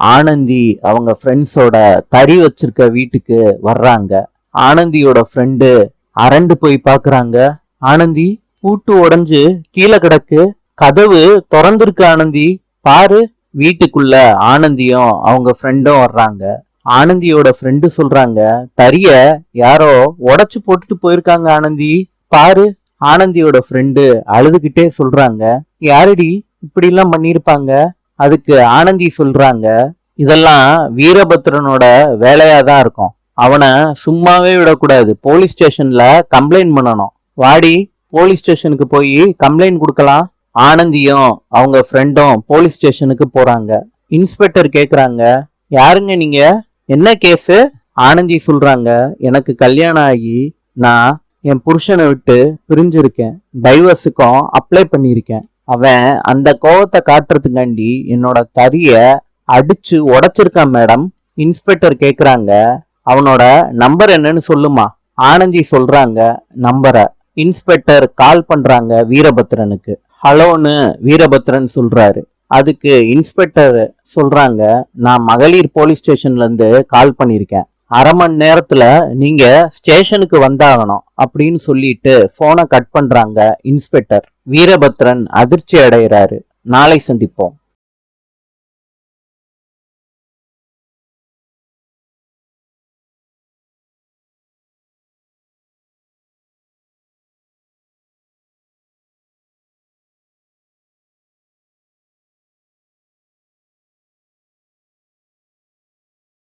ஆனந்தி அவங்க ஃப்ரெண்ட்ஸோட தறி வச்சிருக்க வீட்டுக்கு வர்றாங்க. ஆனந்தியோட ஃப்ரெண்டு அரண்டு போய் பாக்குறாங்க. ஆனந்தி, பூட்டு உடைஞ்சு கீழே கிடக்கு, கதவு திறந்திருக்கு. ஆனந்தி பாரு. வீட்டுக்குள்ள ஆனந்தியும் அவங்க ஃப்ரெண்டும் வர்றாங்க. ஆனந்தியோட ஃப்ரெண்டு சொல்றாங்க, தறிய யாரோ உடைச்சு போட்டுட்டு போயிருக்காங்க ஆனந்தி, பாரு. ஆனந்தியோட ஃப்ரெண்டு அழுதுகிட்டே சொல்றாங்க, யாரடி இப்படி எல்லாம் பண்ணிருப்பாங்க? அதுக்கு ஆனந்தி சொல்றாங்க, இதெல்லாம் வீரபத்ரனோட வேலையாதான் இருக்கும். அவனை சும்மாவே விடக்கூடாது, போலீஸ் ஸ்டேஷன்ல கம்ப்ளைண்ட் பண்ணணும். வாடி, போலீஸ் ஸ்டேஷனுக்கு போய் கம்ப்ளைண்ட் கொடுக்கலாம். ஆனந்தியும் அவங்க ஃப்ரெண்டும் போலீஸ் ஸ்டேஷனுக்கு போறாங்க. இன்ஸ்பெக்டர் கேக்குறாங்க, யாருங்க நீங்க, என்ன கேஸு? ஆனந்தி சொல்றாங்க, எனக்கு கல்யாணம் ஆகி நான் என் புருஷனை விட்டு பிரிஞ்சிருக்கேன், டைவர்ஸுக்கும் அப்ளை பண்ணியிருக்கேன். அவன் அந்த கோவத்தை காட்டுறதுக்காண்டி என்னோட தறிய அடிச்சு உடைச்சிருக்கான் மேடம். இன்ஸ்பெக்டர் கேக்குறாங்க, அவனோட நம்பர் என்னன்னு சொல்லுமா? ஆனந்தி சொல்றாங்க நம்பரை. இன்ஸ்பெக்டர் கால் பண்றாங்க வீரபத்ரனுக்கு. ஹலோன்னு வீரபத்ரன் சொல்றாரு. அதுக்கு இன்ஸ்பெக்டர் சொல்றாங்க, நான் மகளிர் போலீஸ் ஸ்டேஷன்ல இருந்து கால் பண்ணிருக்கேன், அரை மணி நேரத்துல நீங்க ஸ்டேஷனுக்கு வந்தாகணும் அப்படின்னு சொல்லிட்டு போனை கட் பண்றாங்க இன்ஸ்பெக்டர். வீரபத்ரன் அதிர்ச்சி அடைகிறாரு. நாளை சந்திப்போம்.